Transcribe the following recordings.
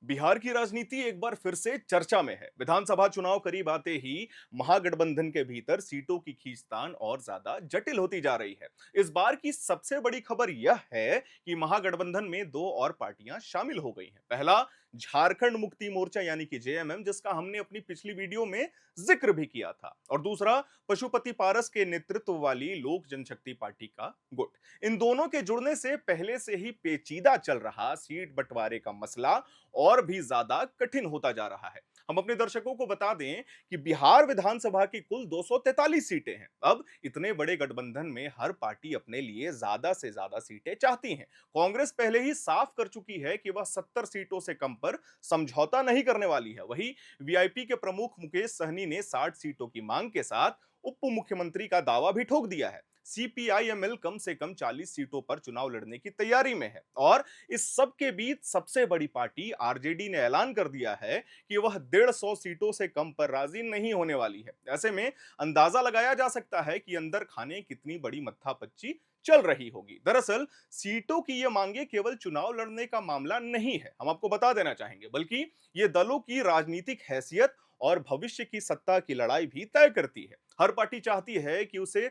बिहार की राजनीति एक बार फिर से चर्चा में है। विधानसभा चुनाव करीब आते ही महागठबंधन के भीतर सीटों की खींचतान और ज्यादा जटिल होती जा रही है। इस बार की सबसे बड़ी खबर यह है कि महागठबंधन में दो और पार्टियां शामिल हो गई हैं। पहला झारखंड मुक्ति मोर्चा यानी कि जेएमएम, जिसका हमने अपनी पिछली वीडियो में जिक्र भी किया था, और दूसरा पशुपति पारस के नेतृत्व वाली लोक जनशक्ति पार्टी का गुट। इन दोनों के जुड़ने से पहले से ही पेचीदा चल रहा सीट बंटवारे का मसला और भी ज्यादा कठिन होता जा रहा है। हम अपने दर्शकों को बता दें कि बिहार विधानसभा की कुल 243 सीटें हैं। अब इतने बड़े गठबंधन में हर पार्टी अपने लिए ज्यादा से ज्यादा सीटें चाहती है। कांग्रेस पहले ही साफ कर चुकी है कि वह 70 सीटों से कम पर समझौता नहीं करने वाली है। वहीं वीआईपी के प्रमुख मुकेश सहनी ने 60 सीटों की मांग के साथ उप मुख्यमंत्री का दावा भी ठोक दिया है। सीपीआईएमएल कम से कम 40 सीटों पर चुनाव लड़ने की तैयारी में है, और इस सब के बीच सबसे बड़ी पार्टी आरजेडी ने ऐलान कर दिया है कि वह 150 सीटों से कम पर राजी नहीं होने वाली है। ऐसे में अंदाजा लगाया जा सकता है कि अंदर खाने कितनी बड़ी मत्थापच्ची चल रही होगी। दरअसल सीटों की ये मांगे केवल चुनाव लड़ने का मामला नहीं है, हम आपको बता देना चाहेंगे, बल्कि ये दलों की राजनीतिक हैसियत और भविष्य की सत्ता की लड़ाई भी तय करती है। हर पार्टी चाहती है कि उसे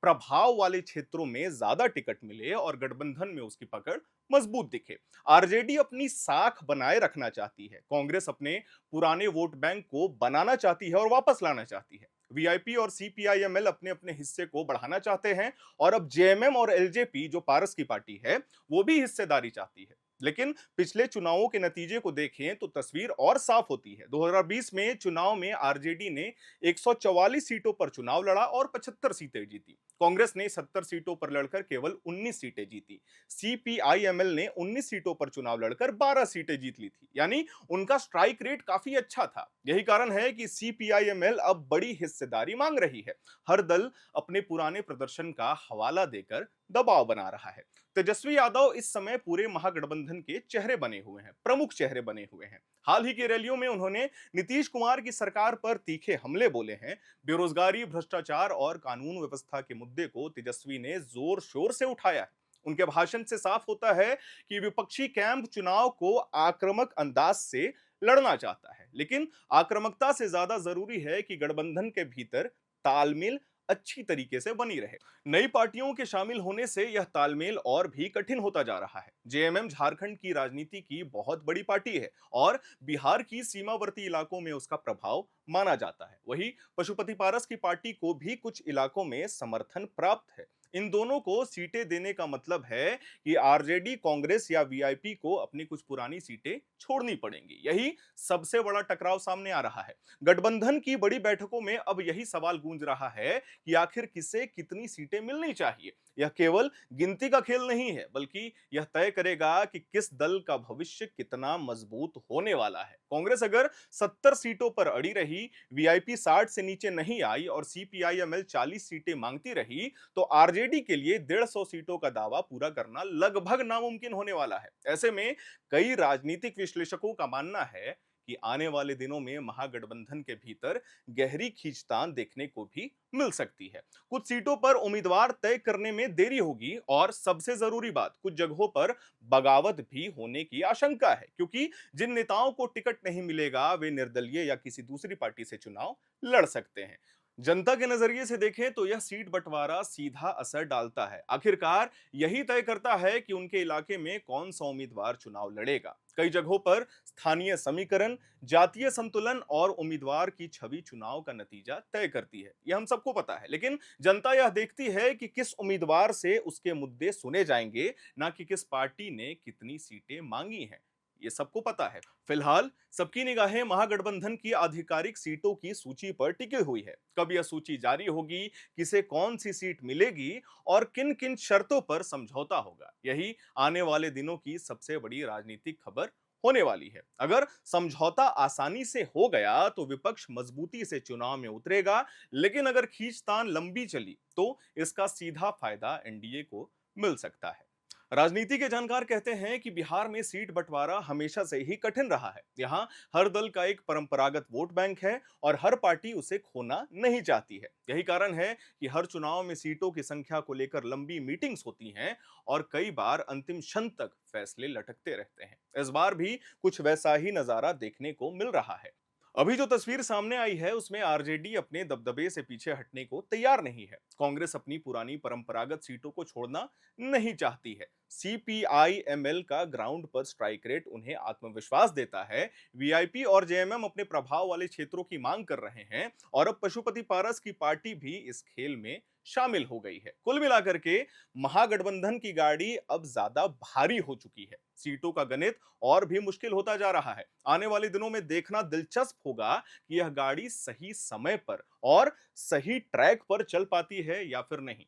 प्रभाव वाले क्षेत्रों में ज्यादा टिकट मिले और गठबंधन में उसकी पकड़ मजबूत दिखे। आरजेडी अपनी साख बनाए रखना चाहती है, कांग्रेस अपने पुराने वोट बैंक को बनाना चाहती है और वापस लाना चाहती है। वीआईपी और सीपीआईएमएल अपने अपने हिस्से को बढ़ाना चाहते हैं, और अब जेएमएम और एलजेपी, जो पारस की पार्टी है, वो भी हिस्सेदारी चाहती है। लेकिन पिछले चुनावों के नतीजे को देखें तो तस्वीर और साफ होती है। 2020 में चुनाव में आरजेडी ने 144 सीटों पर चुनाव लड़ा और 75 सीटें जीती। कांग्रेस ने 70 सीटों पर लड़कर केवल 19 सीटें जीती। सीपीआईएमएल ने 19 सीटों पर चुनाव लड़कर 12 सीटें जीत ली थी, यानी उनका स्ट्राइक रेट काफी अच्छा था। यही कारण है कि सीपीआईएमएल अब बड़ी हिस्सेदारी मांग रही है। हर दल अपने पुराने प्रदर्शन का हवाला देकर दबाव बना रहा है। तेजस्वी यादव इस समय पूरे महागठबंधन के चेहरे बने हुए हैं, प्रमुख चेहरे बने हुए हैं। हाल ही की रैलियों में उन्होंने नीतीश कुमार की सरकार पर तीखे हमले बोले हैं। बेरोजगारी, भ्रष्टाचार और कानून व्यवस्था के मुद्दे को तेजस्वी ने जोर शोर से उठाया है। उनके भाषण से साफ होता है कि विपक्षी कैंप चुनाव को आक्रामक अंदाज से लड़ना चाहता है, लेकिन आक्रामकता से ज्यादा जरूरी है कि गठबंधन के भीतर तालमेल अच्छी तरीके से बनी रहे। नई पार्टियों के शामिल होने से यह तालमेल और भी कठिन होता जा रहा है। जेएमएम झारखंड की राजनीति की बहुत बड़ी पार्टी है और बिहार की सीमावर्ती इलाकों में उसका प्रभाव माना जाता है। वहीं पशुपति पारस की पार्टी को भी कुछ इलाकों में समर्थन प्राप्त है। इन दोनों को सीटें देने का मतलब है कि आरजेडी, कांग्रेस या वीआईपी को अपनी कुछ पुरानी सीटें छोड़नी पड़ेंगी। यही सबसे बड़ा टकराव सामने आ रहा है। गठबंधन की बड़ी बैठकों में अब यही सवाल गूंज रहा है कि आखिर किसे कितनी सीटें मिलनी चाहिए। यह केवल गिनती का खेल नहीं है, बल्कि यह तय करेगा कि किस दल का भविष्य कितना मजबूत होने वाला है। कांग्रेस अगर 70 सीटों पर अड़ी रही, वीआईपी 60 से नीचे नहीं आई और सीपीआईएमएल 40 सीटें मांगती रही, तो आरजेडी के लिए 150 सीटों का दावा पूरा करना लगभग नामुमकिन होने वाला है। ऐसे में कई राजनीतिक विश्लेषकों का मानना है कि आने वाले दिनों में महागठबंधन के भीतर गहरी खींचतान देखने को भी मिल सकती है। कुछ सीटों पर उम्मीदवार तय करने में देरी होगी, और सबसे जरूरी बात, कुछ जगहों पर बगावत भी होने की आशंका है, क्योंकि जिन नेताओं को टिकट नहीं मिलेगा वे निर्दलीय या किसी दूसरी पार्टी से चुनाव लड़ सकते हैं। जनता के नजरिए से देखें तो यह सीट बंटवारा सीधा असर डालता है। आखिरकार यही तय करता है कि उनके इलाके में कौन सा उम्मीदवार चुनाव लड़ेगा। कई जगहों पर स्थानीय समीकरण, जातीय संतुलन और उम्मीदवार की छवि चुनाव का नतीजा तय करती है, यह हम सबको पता है। लेकिन जनता यह देखती है कि किस उम्मीदवार से उसके मुद्दे सुने जाएंगे, ना कि किस पार्टी ने कितनी सीटें मांगी हैं। ये सबको पता है। फिलहाल सबकी निगाहें महागठबंधन की आधिकारिक सीटों की सूची पर टिकी हुई है। कब यह सूची जारी होगी, किसे कौन सी सीट मिलेगी और किन किन शर्तों पर समझौता होगा, यही आने वाले दिनों की सबसे बड़ी राजनीतिक खबर होने वाली है। अगर समझौता आसानी से हो गया तो विपक्ष मजबूती से चुनाव में उतरेगा, लेकिन अगर खींचतान लंबी चली तो इसका सीधा फायदा एनडीए को मिल सकता है। राजनीति के जानकार कहते हैं कि बिहार में सीट बंटवारा हमेशा से ही कठिन रहा है। यहाँ हर दल का एक परंपरागत वोट बैंक है और हर पार्टी उसे खोना नहीं चाहती है। यही कारण है कि हर चुनाव में सीटों की संख्या को लेकर लंबी मीटिंग्स होती हैं और कई बार अंतिम क्षण तक फैसले लटकते रहते हैं। इस बार भी कुछ वैसा ही नजारा देखने को मिल रहा है। अभी जो तस्वीर सामने आई है उसमें आरजेडी अपने दबदबे से पीछे हटने को तैयार नहीं है। कांग्रेस अपनी पुरानी परंपरागत सीटों को छोड़ना नहीं चाहती है। सीपीआई-एमएल का ग्राउंड पर स्ट्राइक रेट उन्हें आत्मविश्वास देता है। वीआईपी और जेएमएम अपने प्रभाव वाले क्षेत्रों की मांग कर रहे हैं और अब पशुपति पारस की पार्टी भी इस खेल में शामिल हो गई है। कुल मिलाकर के महागठबंधन की गाड़ी अब ज्यादा भारी हो चुकी है। सीटों का गणित और भी मुश्किल होता जा रहा है। आने वाले दिनों में देखना दिलचस्प होगा कि यह गाड़ी सही समय पर और सही ट्रैक पर चल पाती है या फिर नहीं।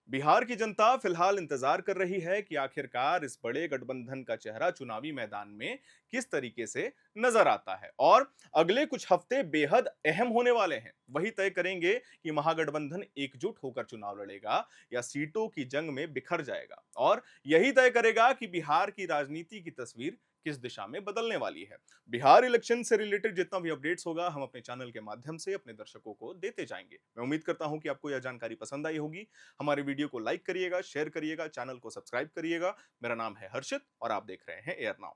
बिहार की जनता फिलहाल इंतजार कर रही है कि आखिरकार इस बड़े गठबंधन का चेहरा चुनावी मैदान में किस तरीके से नजर आता है और अगले कुछ हफ्ते बेहद अहम होने वाले हैं। वही तय करेंगे कि महागठबंधन एकजुट होकर चुनाव लड़ेगा या सीटों की जंग में बिखर जाएगा और यही तय करेगा कि बिहार की राजनीति की तस्वीर किस दिशा में बदलने वाली है। बिहार इलेक्शन से रिलेटेड जितना भी अपडेट्स होगा हम अपने चैनल के माध्यम से अपने दर्शकों को देते जाएंगे। मैं उम्मीद करता हूं कि आपको यह जानकारी पसंद आई होगी। हमारे वीडियो को लाइक करिएगा, शेयर करिएगा, चैनल को सब्सक्राइब करिएगा। मेरा नाम है हर्षित और आप देख रहे हैं एयर नाउ।